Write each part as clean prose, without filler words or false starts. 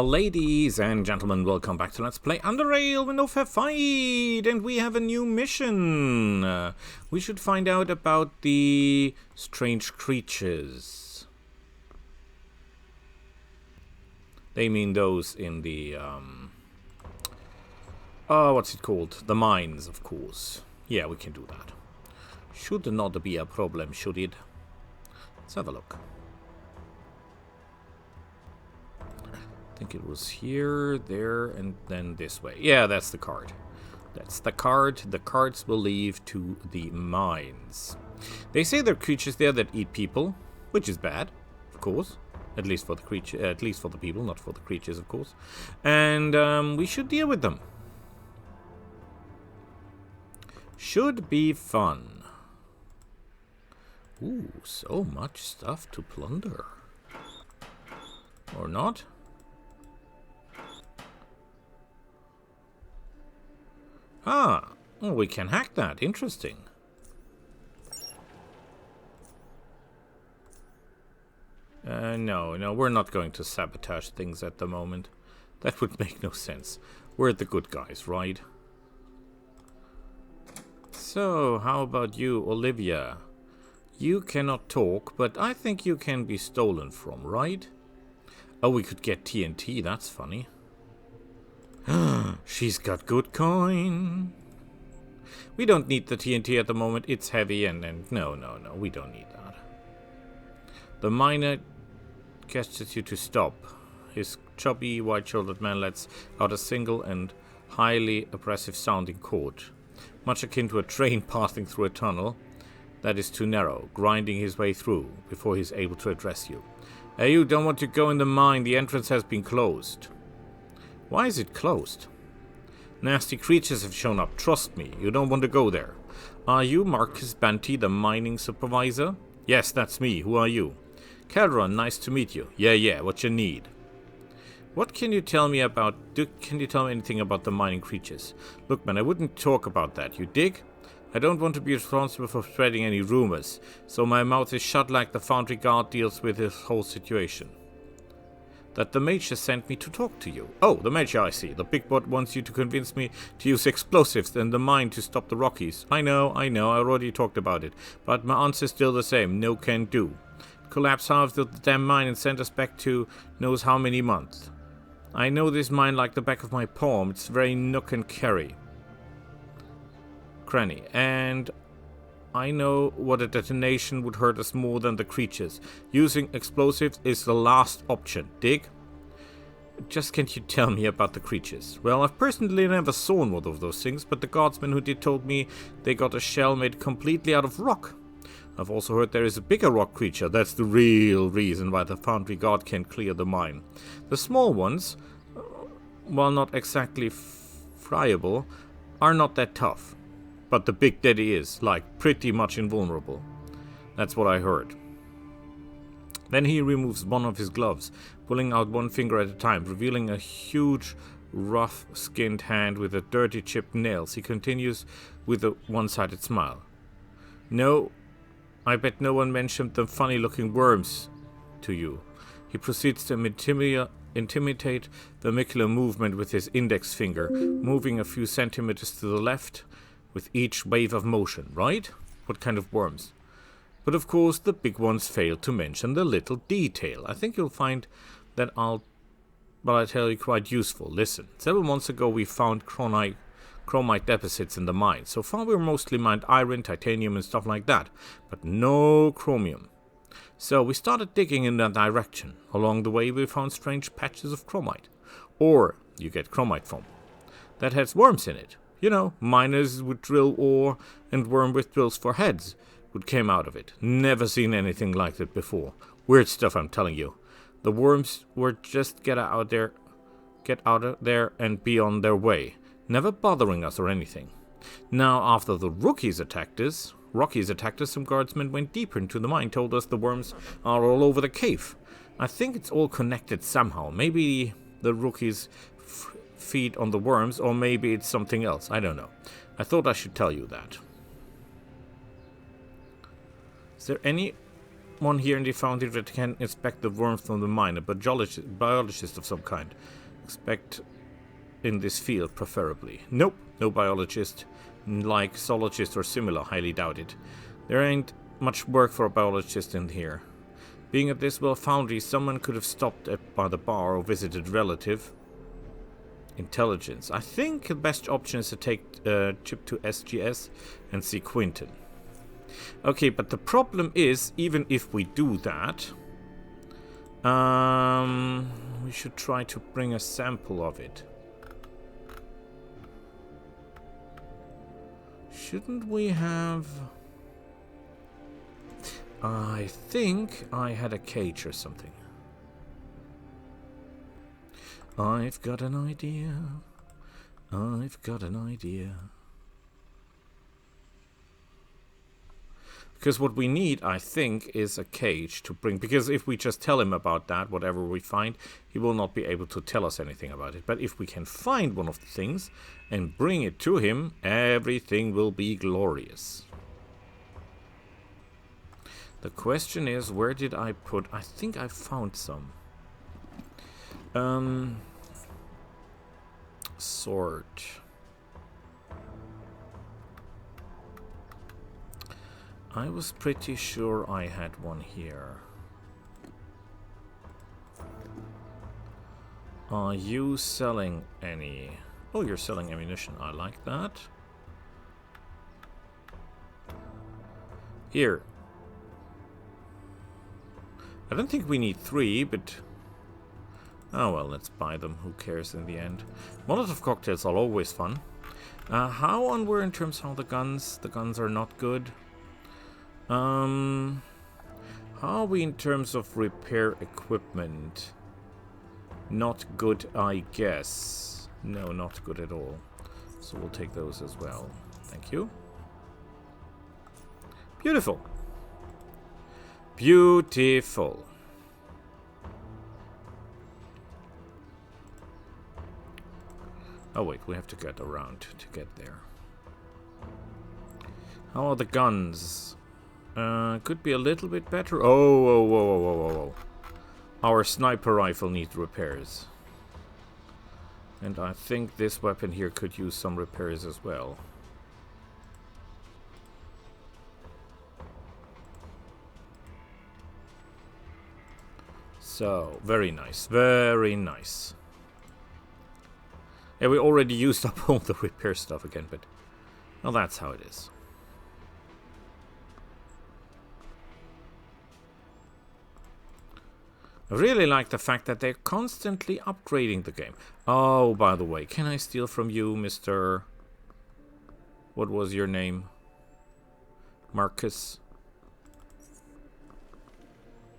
Ladies and gentlemen, welcome back to Let's Play Underrail with no fair fight, and we have a new mission. We should find out about the strange creatures. They mean those in the, what's it called? The mines, of course. Yeah, we can do that. Should not be a problem, should it? Let's have a look. I think it was here, there, and then this way. Yeah, that's the card. That's the card. The cards will lead to the mines. They say there are creatures there that eat people, which is bad, of course. At least for the creature, at least for the people, not for the creatures, of course. And we should deal with them. Should be fun. Ooh, so much stuff to plunder. Or not? Ah, well, we can hack that. Interesting. No, we're not going to sabotage things at the moment. That would make no sense. We're the good guys, right? So, how about you, Olivia? You cannot talk, but I think you can be stolen from, right? Oh, we could get TNT. That's funny. She's got good coin. We don't need the TNT at the moment. It's heavy and no, we don't need that. The miner gestures you to stop. His chubby, white-shouldered man lets out a single and highly oppressive sounding chord, much akin to a train passing through a tunnel that is too narrow, grinding his way through before he's able to address you. Hey, you don't want to go in the mine. The entrance has been closed. Why is it closed? Nasty creatures have shown up. Trust me, you don't want to go there. Are you Marcus Banty, the mining supervisor? Yes, that's me. Who are you? Calderon, nice to meet you. Yeah, what you need? What can you tell me about... Can you tell me anything about the mining creatures? Look, man, I wouldn't talk about that. You dig? I don't want to be responsible for spreading any rumors, so my mouth is shut like the foundry guard deals with this whole situation. That the mage has sent me to talk to you. Oh, the mage, I see. The big bot wants you to convince me to use explosives in the mine to stop the Rockies. I know, I already talked about it. But my answer's still the same. No can do. Collapse half of the damn mine and send us back to knows how many months. I know this mine like the back of my palm. It's very nook and carry. Cranny. And I know what a detonation would hurt us more than the creatures. Using explosives is the last option. Dig? Just can't you tell me about the creatures? Well, I've personally never saw one of those things, but the guardsmen who did told me they got a shell made completely out of rock. I've also heard there is a bigger rock creature. That's the real reason why the foundry guard can't clear the mine. The small ones, while not exactly friable, are not that tough. But the Big Daddy is, like, pretty much invulnerable. That's what I heard. Then he removes one of his gloves, pulling out one finger at a time, revealing a huge, rough-skinned hand with a dirty chipped nails. He continues with a one-sided smile. No, I bet no one mentioned the funny-looking worms to you. He proceeds to intimidate the macular movement with his index finger, moving a few centimeters to the left, with each wave of motion, right? What kind of worms? But of course, the big ones fail to mention the little detail. I think you'll find that I tell you, quite useful. Listen, several months ago we found chromite deposits in the mine. So far we mostly mined iron, titanium and stuff like that, but no chromium. So we started digging in that direction. Along the way we found strange patches of chromite. Ore, you get chromite from. That has worms in it. You know, miners would drill ore and worm with drills for heads would came out of it. Never seen anything like that before. Weird stuff, I'm telling you. The worms were just get out of there and be on their way, never bothering us or anything. Now, after the Rockies attacked us, some guardsmen went deeper into the mine, told us the worms are all over the cave. I think it's all connected somehow. Maybe the Rockies feed on the worms, or maybe it's something else. I don't know. I thought I should tell you that. Is there any someone here in the foundry that can inspect the worms from the mine, a biologist of some kind. Expect in this field, preferably. Nope, no biologist. Like zoologist or similar, highly doubt it. There ain't much work for a biologist in here. Being at this foundry, someone could have stopped by the bar or visited relative. Intelligence. I think the best option is to take Chip to SGS and see Quinton. Okay, but the problem is, even if we do that, we should try to bring a sample of it. Shouldn't we have... I think I had a cage or something. I've got an idea. I've got an idea. Because what we need, I think, is a cage to bring. Because if we just tell him about that, whatever we find, he will not be able to tell us anything about it. But if we can find one of the things and bring it to him, everything will be glorious. The question is, where did I put... I think I found some. Sort. I was pretty sure I had one here. Are you selling any? Oh, you're selling ammunition. I like that. Here. I don't think we need 3, but... oh well, let's buy them. Who cares in the end? Molotov cocktails are always fun. How on we're in terms of the guns? The guns are not good. How are we in terms of repair equipment? Not good, I guess. No, not good at all. So we'll take those as well. Thank you. Beautiful. Beautiful. Oh wait, we have to get around to get there. How are the guns? Could be a little bit better. Oh. Our sniper rifle needs repairs. And I think this weapon here could use some repairs as well. So, very nice. Very nice. Yeah, we already used up all the repair stuff again, but... well, that's how it is. I really like the fact that they're constantly upgrading the game. Oh, by the way, can I steal from you, Mr... what was your name? Marcus?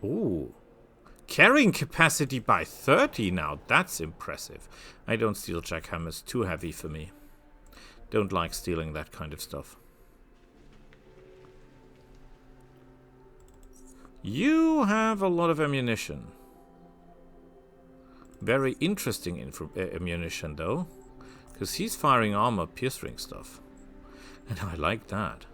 Ooh. Carrying capacity by 30 now. That's impressive. I don't steal jackhammers. Too heavy for me. Don't like stealing that kind of stuff. You have a lot of ammunition. Very interesting ammunition, though. Because he's firing armor-piercing stuff. And I like that.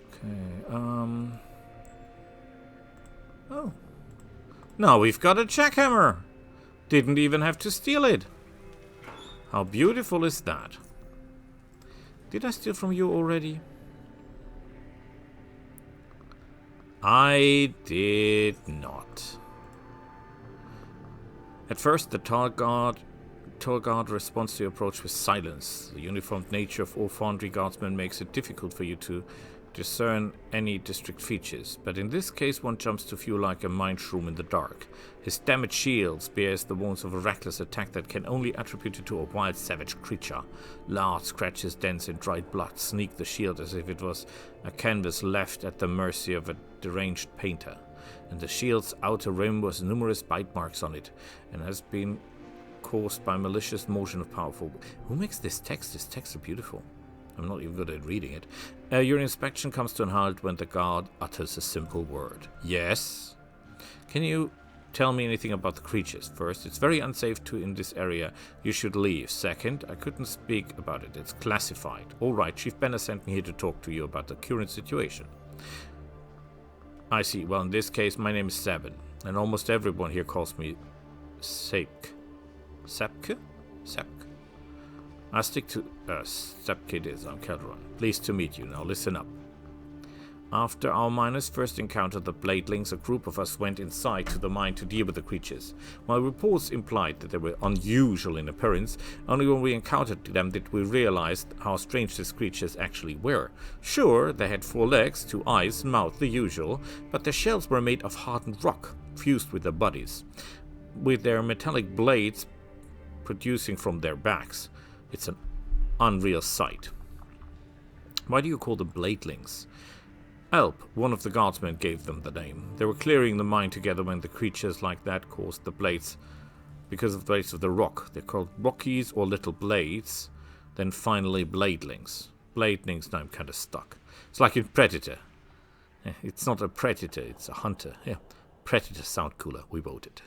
Okay, oh. Now we've got a jackhammer! Didn't even have to steal it. How beautiful is that? Did I steal from you already? I did not. At first, the tall guard responds to your approach with silence. The uniformed nature of all foundry guardsmen makes it difficult for you to discern any distinct features, but in this case one jumps to view like a mine shroom in the dark. His damaged shield bears the wounds of a reckless attack that can only be attributed to a wild savage creature. Large scratches, dents in dried blood sneak the shield as if it was a canvas left at the mercy of a deranged painter, and the shield's outer rim has numerous bite marks on it, and has been caused by malicious motion of powerful... Who makes this text? This text is beautiful. I'm not even good at reading it. Your inspection comes to an halt when the guard utters a simple word. Yes? Can you tell me anything about the creatures. First, it's very unsafe in this area. You should leave. Second, I couldn't speak about it. It's classified. All right, Chief Benner sent me here to talk to you about the current situation. I see. Well, in this case, my name is Sabin, and almost everyone here calls me Sapk. Sapke? Sapk. I stick to Sapke it is. I'm Kelderon. Pleased to meet you. Now listen up. After our miners first encountered the Bladelings, a group of us went inside to the mine to deal with the creatures. While reports implied that they were unusual in appearance, only when we encountered them did we realize how strange these creatures actually were. Sure, they had 4 legs, 2 eyes, and mouth, the usual, but their shells were made of hardened rock, fused with their bodies, with their metallic blades producing from their backs. It's an unreal sight. Why do you call them Bladelings? Alp, one of the guardsmen, gave them the name. They were clearing the mine together when the creatures like that caused the blades. Because of the blades of the rock. They're called Rockies or Little Blades. Then finally Bladelings. Bladelings, now I'm kind of stuck. It's like in Predator. It's not a predator, it's a hunter. Yeah, Predator sound cooler. We voted.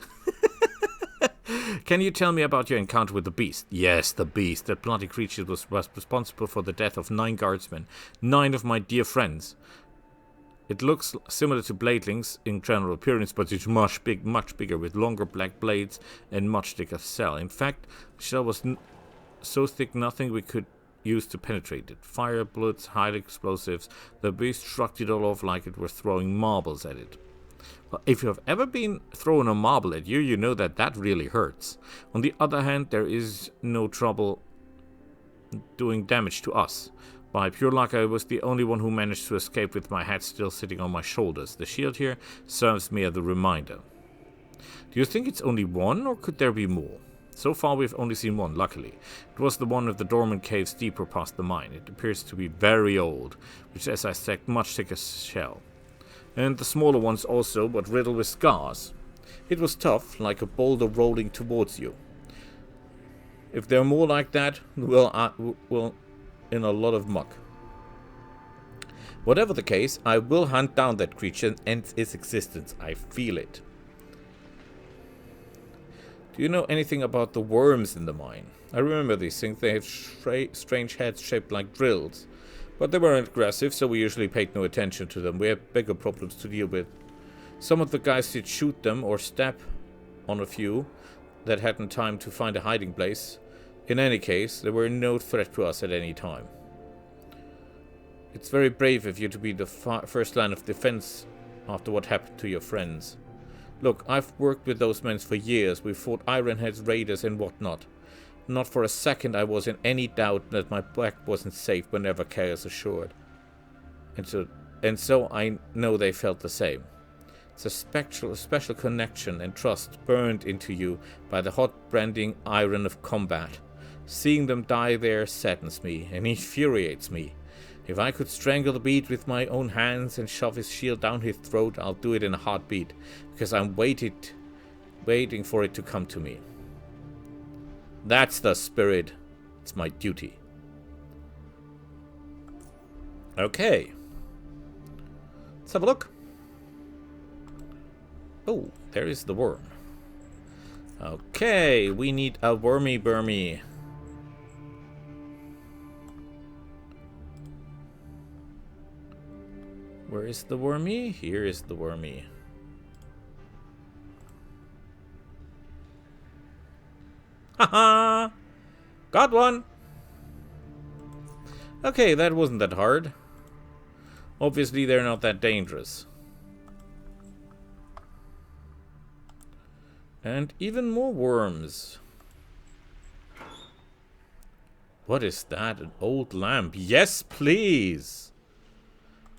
Can you tell me about your encounter with the beast? Yes, the beast. That bloody creature was responsible for the death of 9 guardsmen. 9 of my dear friends. It looks similar to Bladelings in general appearance, but it's much bigger, with longer black blades and much thicker shell. In fact, the shell was so thick nothing we could use to penetrate it. Fire, bullets, high explosives. The beast shrugged it all off like it were throwing marbles at it. Well, if you have ever been thrown a marble at you, you know that really hurts. On the other hand, there is no trouble doing damage to us. By pure luck, I was the only one who managed to escape with my head still sitting on my shoulders. The shield here serves me as a reminder. Do you think it's only one, or could there be more? So far, we've only seen one, luckily. It was the one of the dormant caves deeper past the mine. It appears to be very old, which, as I said, much thicker shell. And the smaller ones also, but riddled with scars. It was tough, like a boulder rolling towards you. If there are more like that, well, in a lot of muck. Whatever the case, I will hunt down that creature and end its existence. I feel it. Do you know anything about the worms in the mine? I remember these things. They have strange heads shaped like drills. But they weren't aggressive, so we usually paid no attention to them. We had bigger problems to deal with. Some of the guys did shoot them or step on a few that hadn't time to find a hiding place. In any case, they were no threat to us at any time. It's very brave of you to be the first line of defense after what happened to your friends. Look, I've worked with those men for years. We fought Ironheads, raiders and whatnot. Not for a second I was in any doubt that my back wasn't safe whenever chaos assured. And so I know they felt the same. It's a special connection and trust burned into you by the hot branding iron of combat. Seeing them die there saddens me and infuriates me. If I could strangle the beast with my own hands and shove his shield down his throat, I'll do it in a heartbeat, because I'm waiting for it to come to me. That's the spirit. It's my duty. Okay. Let's have a look. Oh, there is the worm. Okay, we need a wormy burmy. Where is the wormy? Here is the wormy. Haha! Got one! Okay, that wasn't that hard. Obviously, they're not that dangerous. And even more worms. What is that? An old lamp? Yes, please!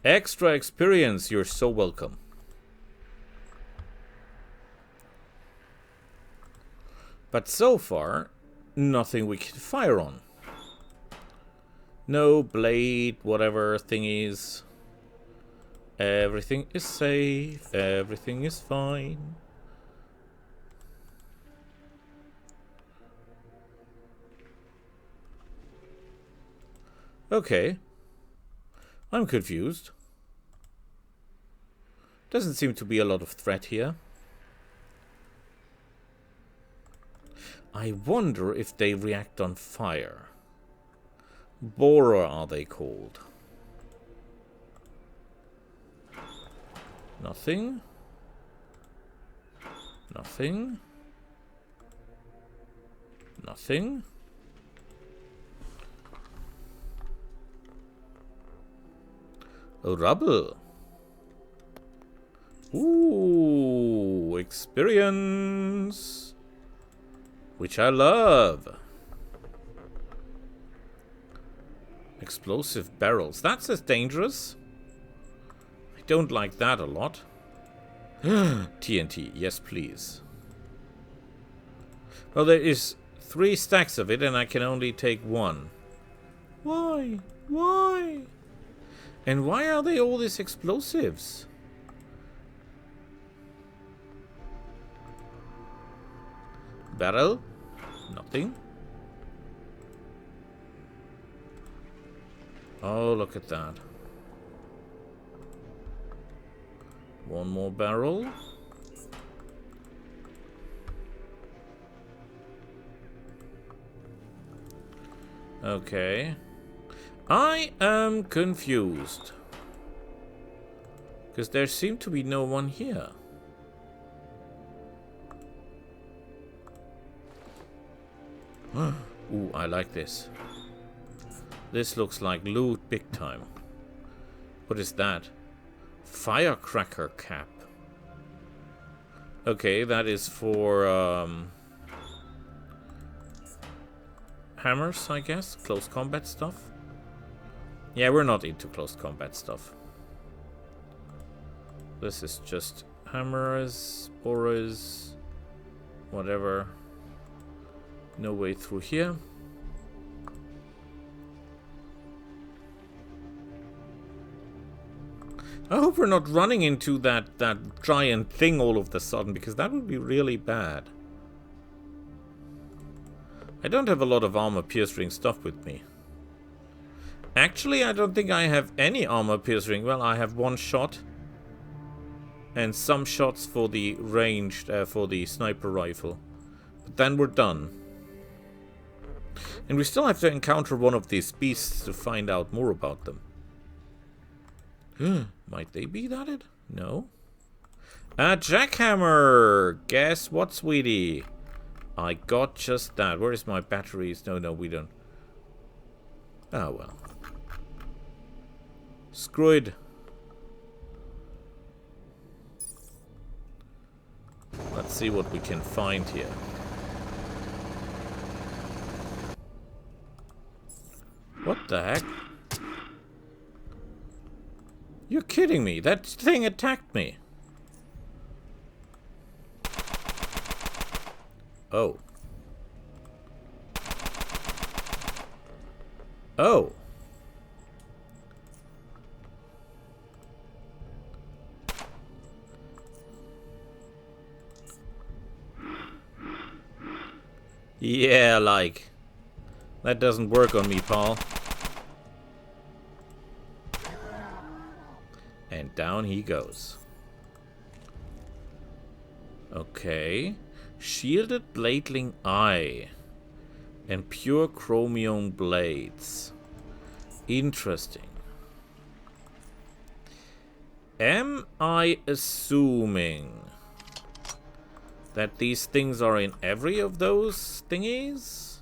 Extra experience, you're so welcome. But so far, nothing we can fire on. No blade, whatever thingies. Everything is safe, everything is fine. Okay. I'm confused. Doesn't seem to be a lot of threat here. I wonder if they react on fire. Borer are they called? Nothing. Nothing. Nothing. A rubble. Ooh, experience. Which I love. Explosive barrels. That's as dangerous. I don't like that a lot. TNT. Yes, please. Well, there is 3 stacks of it and I can only take 1. Why? Why? And why are they all these explosives? Barrel? Nothing. Oh, look at that. 1 more barrel. Okay. I am confused. Because there seemed to be no one here. Ooh, I like this. This looks like loot big time. What is that? Firecracker cap. Okay, that is for hammers, I guess. Close combat stuff. Yeah, we're not into close combat stuff. This is just hammers, borers, whatever. No way through here. I hope we're not running into that giant thing all of a sudden, because that would be really bad. I don't have a lot of armor-piercing stuff with me. Actually, I don't think I have any armor-piercing. Well, I have 1 shot. And some shots for the ranged, for the sniper rifle. But then we're done. And we still have to encounter one of these beasts to find out more about them. Might they be that? No. A jackhammer! Guess what, sweetie? I got just that. Where is my batteries? No, we don't. Oh, well. Screw it. Let's see what we can find here. What the heck? You're kidding me. That thing attacked me. Oh. Oh. Yeah, like. That doesn't work on me, Paul. And down he goes. Okay. Shielded Bladeling eye. And pure chromium blades. Interesting. Am I assuming that these things are in every of those thingies?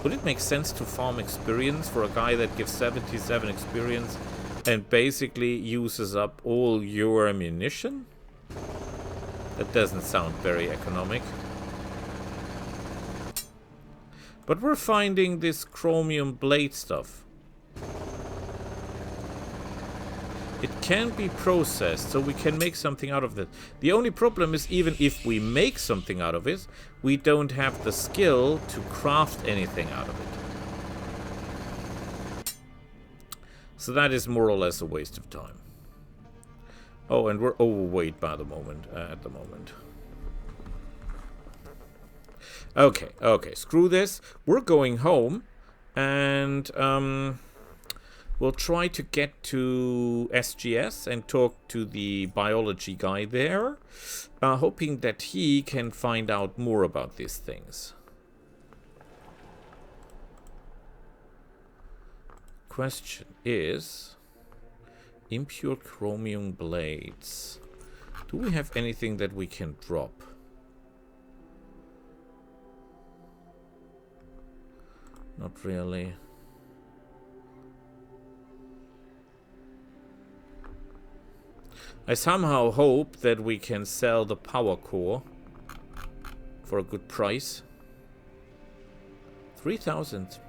Would it make sense to farm experience for a guy that gives 77 experience and basically uses up all your ammunition? That doesn't sound very economic. But we're finding this chromium blade stuff. It can be processed, so we can make something out of it. The only problem is, even if we make something out of it, we don't have the skill to craft anything out of it. So that is more or less a waste of time. Oh, and we're overweight by the moment, at the moment. Okay, screw this. We're going home, and we'll try to get to SGS and talk to the biology guy there, hoping that he can find out more about these things. question is... Impure chromium blades. Do we have anything that we can drop? Not really. I somehow hope that we can sell the power core for a good price. 3,000.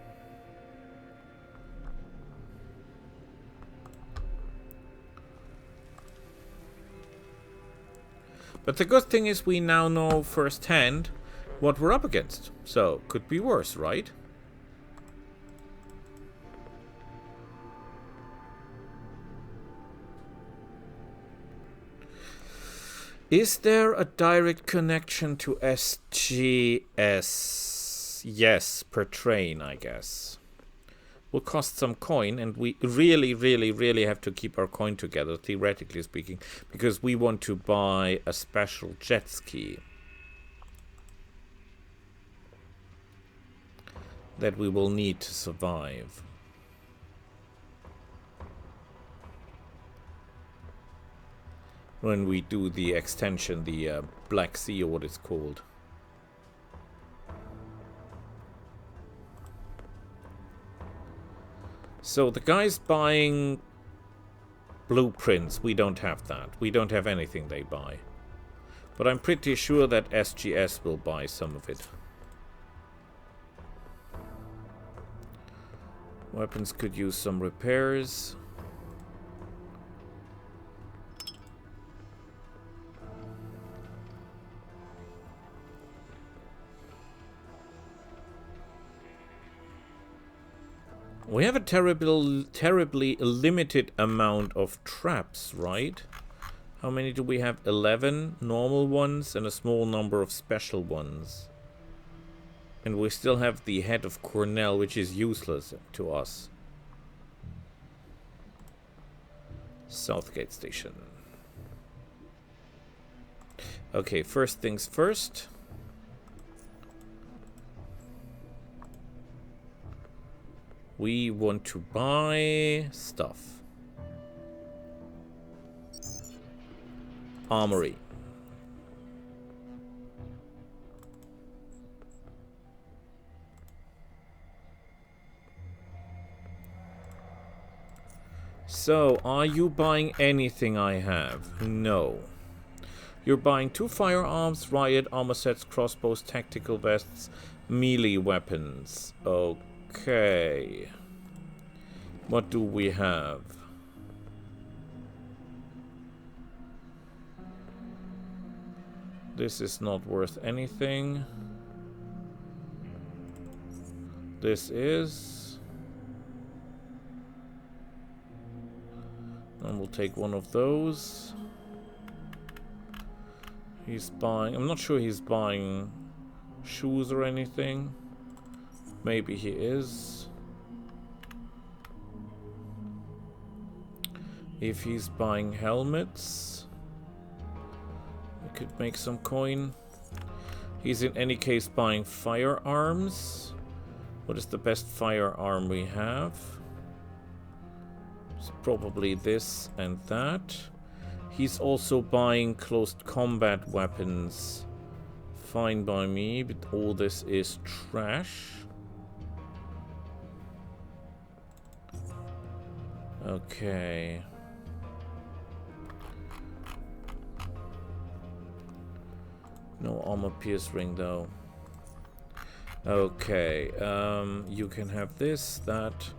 But the good thing is we now know firsthand what we're up against. So, could be worse, right? Is there a direct connection to SGS? Yes, per train, I guess. Will cost some coin, and we really have to keep our coin together, theoretically speaking, because we want to buy a special jet ski that we will need to survive. When we do the extension, the Black Sea, or what it's called. So the guys buying blueprints, we don't have that. We don't have anything they buy. But I'm pretty sure that SGS will buy some of it. Weapons could use some repairs. We have a terribly limited amount of traps, right? How many do we have? 11 normal ones and a small number of special ones. And we still have the head of Cornell, which is useless to us. Southgate Station. Okay, first things first. We want to buy stuff. Armory. So, are you buying anything I have? No. You're buying 2 firearms, riot, armor sets, crossbows, tactical vests, melee weapons. Okay. What do we have? This is not worth anything. This is. And we'll take one of those. He's buying... I'm not sure he's buying shoes or anything. Maybe he is. If he's buying helmets, we could make some coin. He's in any case buying firearms. What is the best firearm we have? It's probably this and that. He's also buying close combat weapons. Fine by me, but all this is trash. Okay. No armor piercing though. Okay, you can have this, that,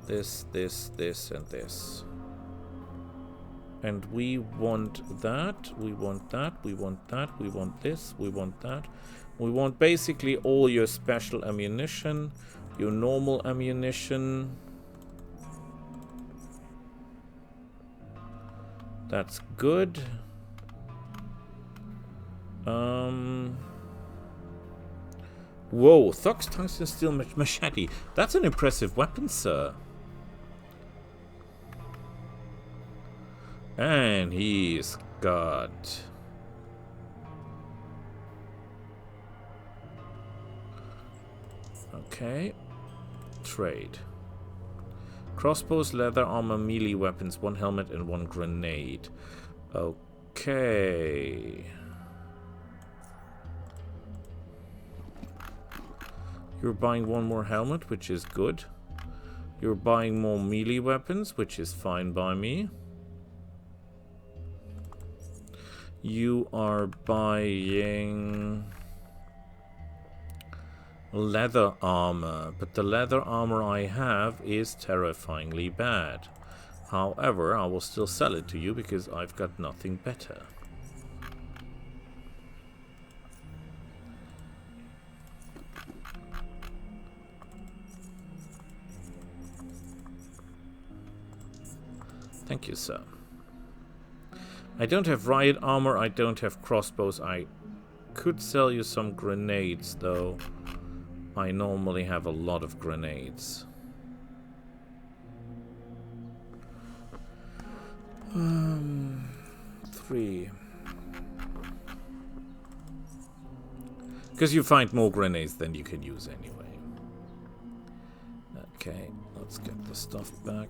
this, and this. And we want that, we want that, we want that, we want this, we want that. We want basically all your special ammunition, your normal ammunition. That's good. Whoa, Thug's tungsten steel machete. That's an impressive weapon, sir. And he's got... Okay. Trade. Crossbows, leather armor, melee weapons, 1 helmet and 1 grenade. Okay. You're buying 1 more helmet, which is good. You're buying more melee weapons, which is fine by me. You are buying leather armor, but the leather armor I have is terrifyingly bad. However, I will still sell it to you because I've got nothing better. Thank you, sir. I don't have riot armor, I don't have crossbows. I could sell you some grenades, though. I normally have a lot of grenades. 3. Because you find more grenades than you can use anyway. Okay, let's get the stuff back.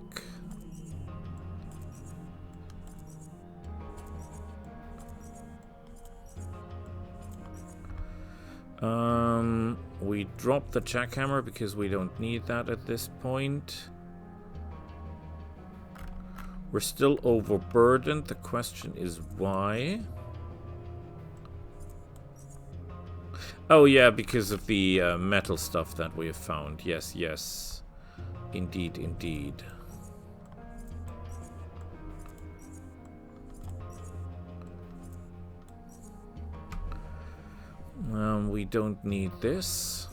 We drop the jackhammer because we don't need that at this point. We're still overburdened. The question is why? Oh yeah, because of the metal stuff that we have found. Yes, yes. Indeed, indeed. We don't need this.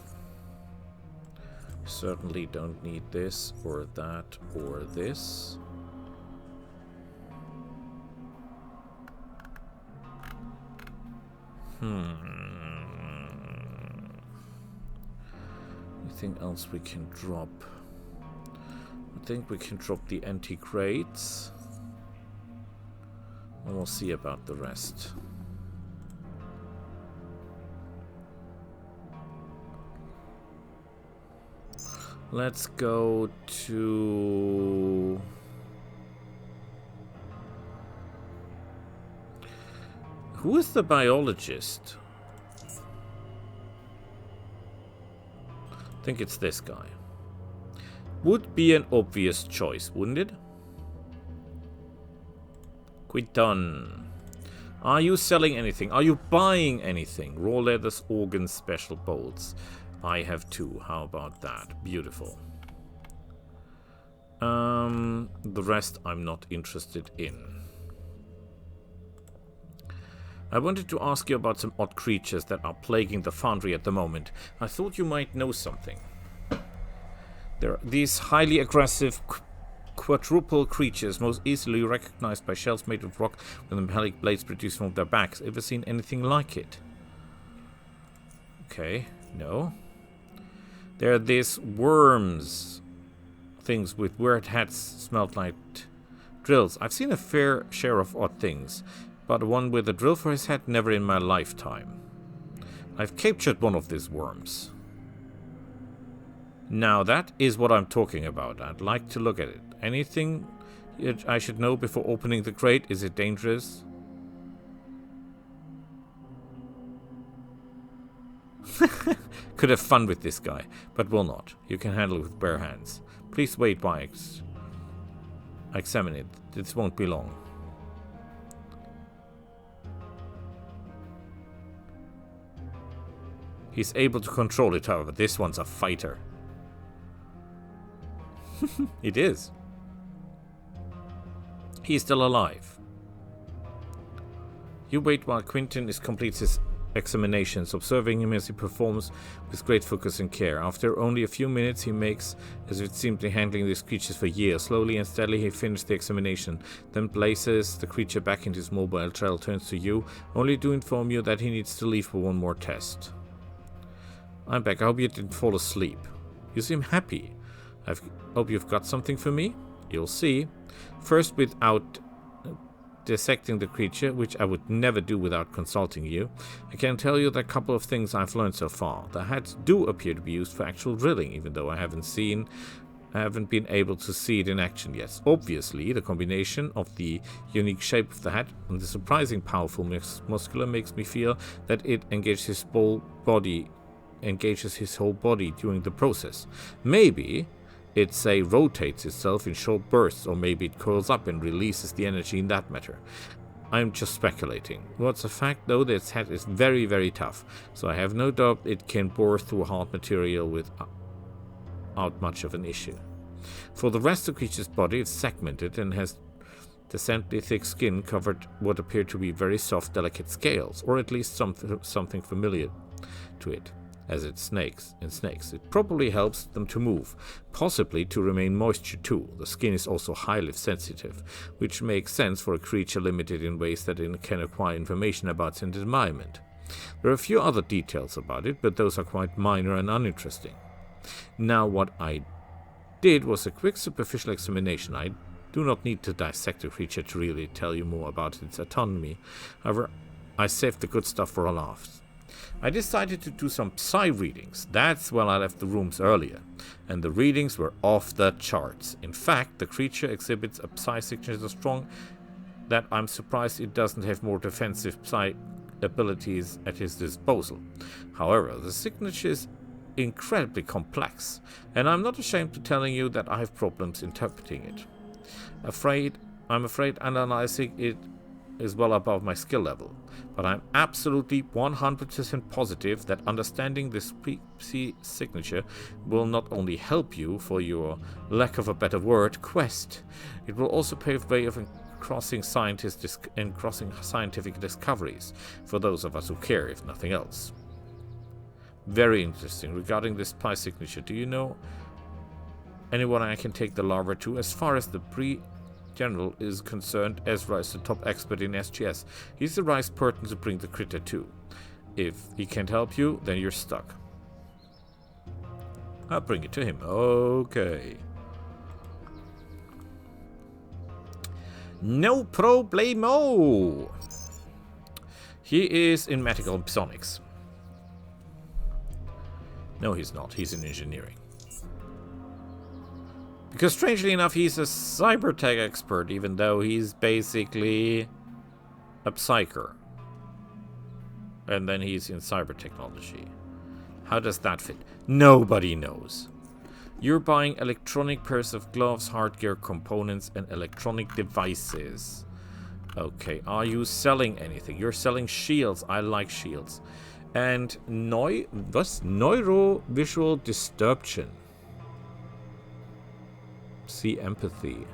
Certainly don't need this, or that, or this. Anything else we can drop? I think we can drop the anti-crates. And we'll see about the rest. Let's go to... Who is the biologist? I think it's this guy. Would be an obvious choice, wouldn't it? Quiton. Are you selling anything? Are you buying anything? Raw leathers, organs, special bolts. I have 2. How about that? Beautiful. The rest I'm not interested in. I wanted to ask you about some odd creatures that are plaguing the foundry at the moment. I thought you might know something. There are these highly aggressive quadruple creatures, most easily recognized by shells made of rock with metallic blades produced from their backs. Ever seen anything like it? Okay, no. There are these worms, things with weird heads smelled like drills. I've seen a fair share of odd things, but one with a drill for his head, never in my lifetime. I've captured one of these worms. Now that is what I'm talking about. I'd like to look at it. Anything I should know before opening the crate? Is it dangerous? Could have fun with this guy, but will not. You can handle it with bare hands. Please wait while I examine it. This won't be long. He's able to control it, however. This one's a fighter. It is. He's still alive. You wait while Quentin completes his examinations, observing him as he performs with great focus and care. After only a few minutes, he makes as if simply handling these creatures for years. Slowly and steadily, he finishes the examination, then places the creature back into his mobile. Trail turns to you, only to inform you that he needs to leave for one more test. I'm back. I hope you didn't fall asleep. You seem happy. I hope you've got something for me. You'll see. First, without dissecting the creature, which I would never do without consulting you, I can tell you that a couple of things I've learned so far. The heads do appear to be used for actual drilling, even though I haven't seen I haven't been able to see it in action yet. Obviously, the combination of the unique shape of the head and the surprising powerful muscular makes me feel that it engages his whole body during the process. Maybe it, say, rotates itself in short bursts, or maybe it curls up and releases the energy in that matter. I'm just speculating. What's a fact, though, that its head is very, very tough, so I have no doubt it can bore through hard material without much of an issue. For the rest of the creature's body, it's segmented and has decently thick skin covered what appear to be very soft, delicate scales, or at least something familiar to it, as it's snakes. It probably helps them to move, possibly to remain moisture too. The skin is also highly sensitive, which makes sense for a creature limited in ways that it can acquire information about its environment. There are a few other details about it, but those are quite minor and uninteresting. Now, what I did was a quick superficial examination. I do not need to dissect the creature to really tell you more about its autonomy. However, I saved the good stuff for a laugh. I decided to do some psi readings. That's when I left the rooms earlier, and the readings were off the charts. In fact, the creature exhibits a psi signature so strong that I'm surprised it doesn't have more defensive psi abilities at his disposal. However, the signature is incredibly complex, and I'm not ashamed to telling you that I have problems interpreting it. I'm afraid analyzing it is well above my skill level, but I'm absolutely 100% positive that understanding this Psi signature will not only help you for your, lack of a better word, quest, it will also pave the way of crossing scientific discoveries for those of us who care, if nothing else. Very interesting. Regarding this Psi signature, do you know anyone I can take the larva to? As far as the General is concerned, Ezra is the top expert in SGS. He's the right person to bring the critter to. If he can't help you, then you're stuck. I'll bring it to him. Okay. No problemo. He is in medical psionics. No, he's not. He's in engineering. Because strangely enough, he's a cybertech expert, even though he's basically a psyker. And then he's in cyber technology. How does that fit? Nobody knows. You're buying electronic pairs of gloves, hardware components, and electronic devices. Okay, are you selling anything? You're selling shields. I like shields. And neurovisual disruption. See empathy.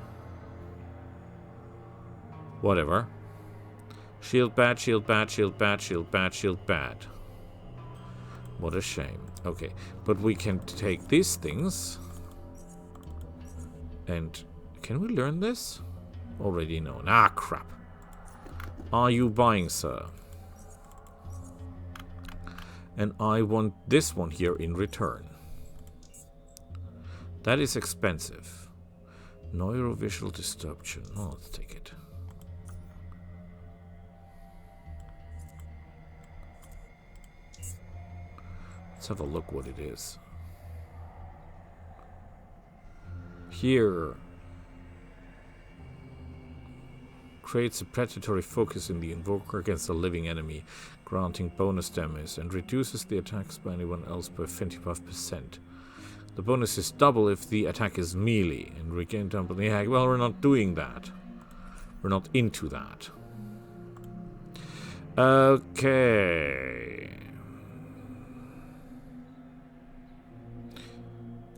Whatever. Shield bad, shield bad, shield bad, shield bad, shield bad. What a shame. Okay, but we can take these things. And can we learn this? Already know. Ah, crap. Are you buying, sir? And I want this one here in return. That is expensive. Neurovisual disruption. Oh, let's take it. Let's have a look what it is. Here. Creates a predatory focus in the invoker against a living enemy, granting bonus damage, and reduces the attacks by anyone else by 25%. The bonus is double if the attack is melee, and regain double the attack. Well, we're not doing that. We're not into that. Okay.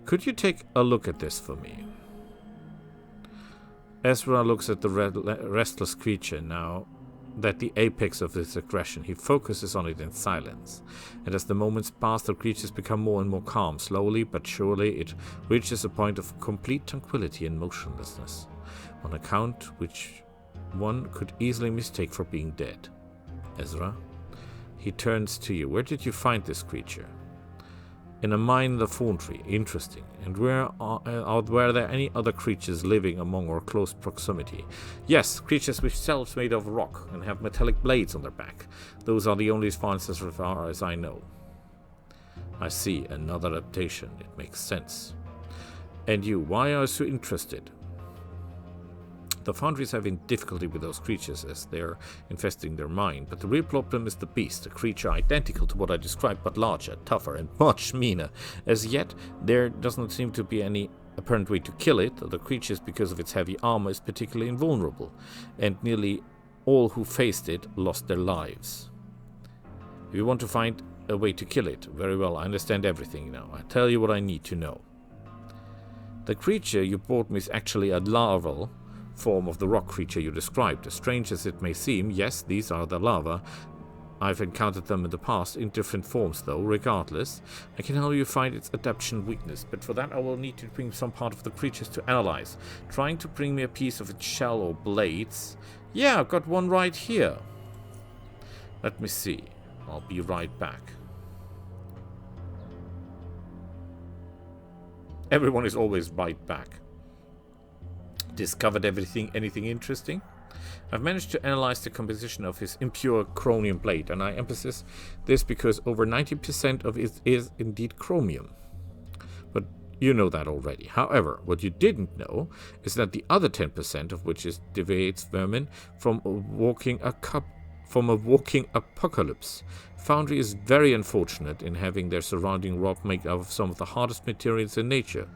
Could you take a look at this for me? Ezra looks at the restless creature now. That the apex of his aggression, he focuses on it in silence, and as the moments pass, the creatures become more and more calm. Slowly but surely it reaches a point of complete tranquility and motionlessness, on account which one could easily mistake for being dead. Ezra, he turns to you. Where did you find this creature? In a mine in the Foundry. Interesting. And were there any other creatures living among or close proximity? Yes, creatures with shells made of rock and have metallic blades on their back. Those are the only finds as far as I know. I see. Another adaptation. It makes sense. And you, why are you so interested? The Foundry is having difficulty with those creatures as they're infesting their mind, but the real problem is the beast, a creature identical to what I described but larger, tougher, and much meaner. As yet, there does not seem to be any apparent way to kill it. The creature, because of its heavy armor, is particularly invulnerable, and nearly all who faced it lost their lives. If you want to find a way to kill it, very well, I understand everything now. I tell you what I need to know. The creature you brought me is actually a larval form of the rock creature you described. As strange as it may seem, yes, these are the larvae. I've encountered them in the past, in different forms though. Regardless, I can help you find its adaptation weakness, but for that I will need to bring some part of the creatures to analyze. Trying to bring me a piece of its shell or blades. Yeah, I've got one right here. Let me see. I'll be right back. Everyone is always right back. Discovered anything interesting? I've managed to analyze the composition of his impure chromium blade, and I emphasize this because over 90% of it is indeed chromium. But you know that already. However, what you didn't know is that the other 10% of which is deviates vermin from a walking apocalypse. Foundry is very unfortunate in having their surrounding rock made out of some of the hardest materials in nature.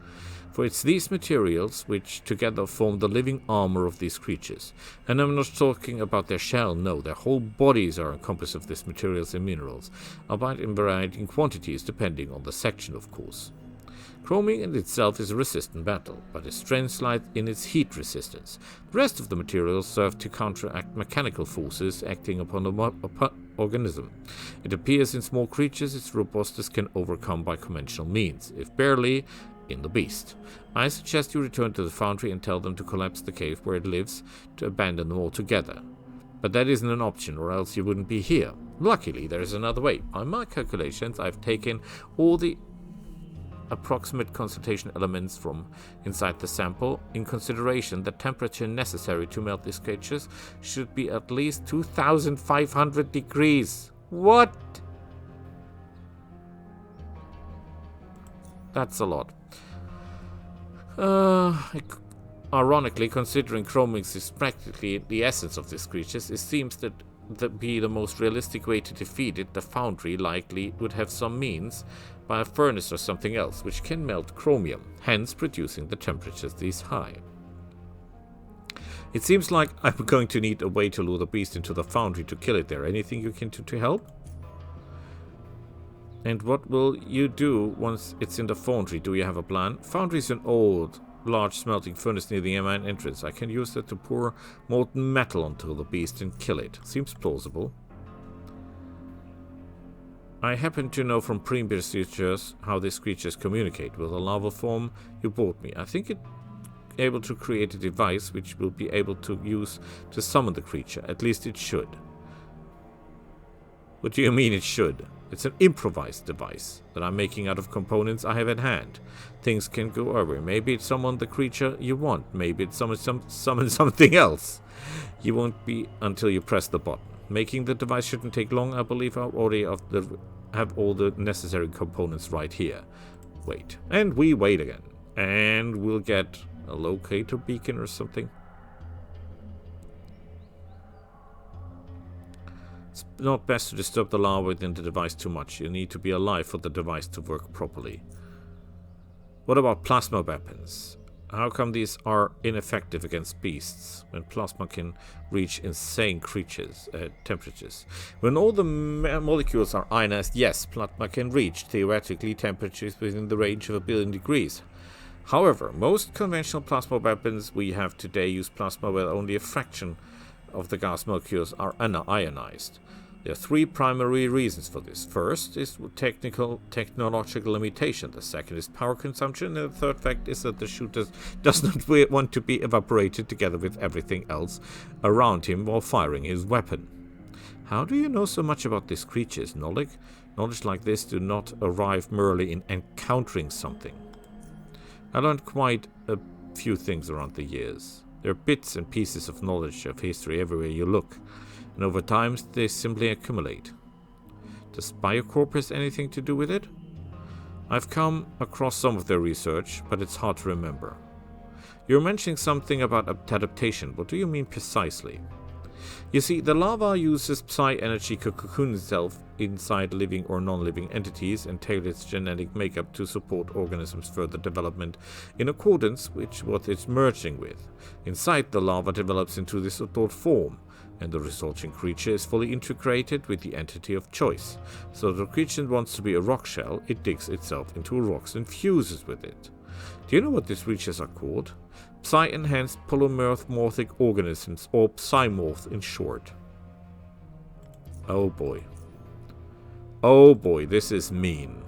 For it's these materials which together form the living armor of these creatures. And I'm not talking about their shell, no, their whole bodies are encompassed of these materials and minerals, albeit in varying quantities depending on the section, of course. Chromium in itself is a resistant metal, but its strength lies in its heat resistance. The rest of the materials serve to counteract mechanical forces acting upon the organism. It appears in small creatures its robustness can overcome by conventional means, if barely in the beast. I suggest you return to the Foundry and tell them to collapse the cave where it lives, to abandon them altogether. But that isn't an option, or else you wouldn't be here. Luckily, there is another way. On my calculations, I've taken all the approximate concentration elements from inside the sample. In consideration, the temperature necessary to melt these creatures should be at least 2,500 degrees. What? That's a lot. Ironically, considering chromium is practically the essence of these creatures, it seems that be the most realistic way to defeat it. The Foundry likely would have some means by a furnace or something else which can melt chromium, hence producing the temperatures these high. It seems like I'm going to need a way to lure the beast into the Foundry to kill it there. Anything you can do to help? And what will you do once it's in the Foundry? Do you have a plan? Foundry is an old, large smelting furnace near the main entrance. I can use that to pour molten metal onto the beast and kill it. Seems plausible. I happen to know from previous researchers how these creatures communicate with the lava form you brought me. I think it's able to create a device which will be able to use to summon the creature. At least it should. What do you mean it should? It's an improvised device that I'm making out of components I have at hand. Things can go over. Maybe it's summon the creature you want. Maybe it's summon something else. You won't be until you press the button. Making the device shouldn't take long. I believe I already have all the necessary components right here. Wait. And we wait again. And we'll get a locator beacon or something. It's not best to disturb the lava within the device too much. You need to be alive for the device to work properly. What about plasma weapons? How come these are ineffective against beasts when plasma can reach insane temperatures? When all the molecules are ionized, yes, plasma can reach, theoretically, temperatures within the range of 1 billion degrees. However, most conventional plasma weapons we have today use plasma where only a fraction of the gas molecules are ionized. There are 3 primary reasons for this. First is technological limitation. The second is power consumption. And the third fact is that the shooter does not want to be evaporated together with everything else around him while firing his weapon. How do you know so much about these creatures? Knowledge like this do not arrive merely in encountering something. I learned quite a few things around the years. There are bits and pieces of knowledge of history everywhere you look, and over time they simply accumulate. Does Biocorp have anything to do with it? I've come across some of their research, but it's hard to remember. You're mentioning something about adaptation. What do you mean precisely? You see, the lava uses psi energy to cocoon itself inside living or non-living entities and tailor its genetic makeup to support organisms' further development in accordance with what it's merging with. Inside, the lava develops into this adored form, and the resulting creature is fully integrated with the entity of choice. So if the creature wants to be a rock shell, it digs itself into rocks and fuses with it. Do you know what these creatures are called? Psi-enhanced polymorphic organisms, or Psymorph in short. Oh boy. Oh boy, this is mean.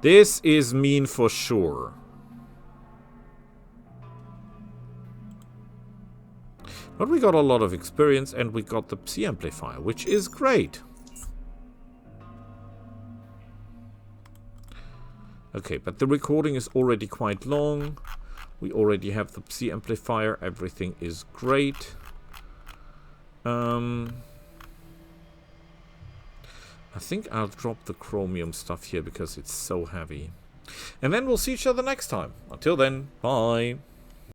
This is mean for sure. But we got a lot of experience and we got the Psi amplifier, which is great. Okay, but the recording is already quite long. We already have the Psi amplifier. Everything is great. I think I'll drop the chromium stuff here because it's so heavy. And then we'll see each other next time. Until then, bye.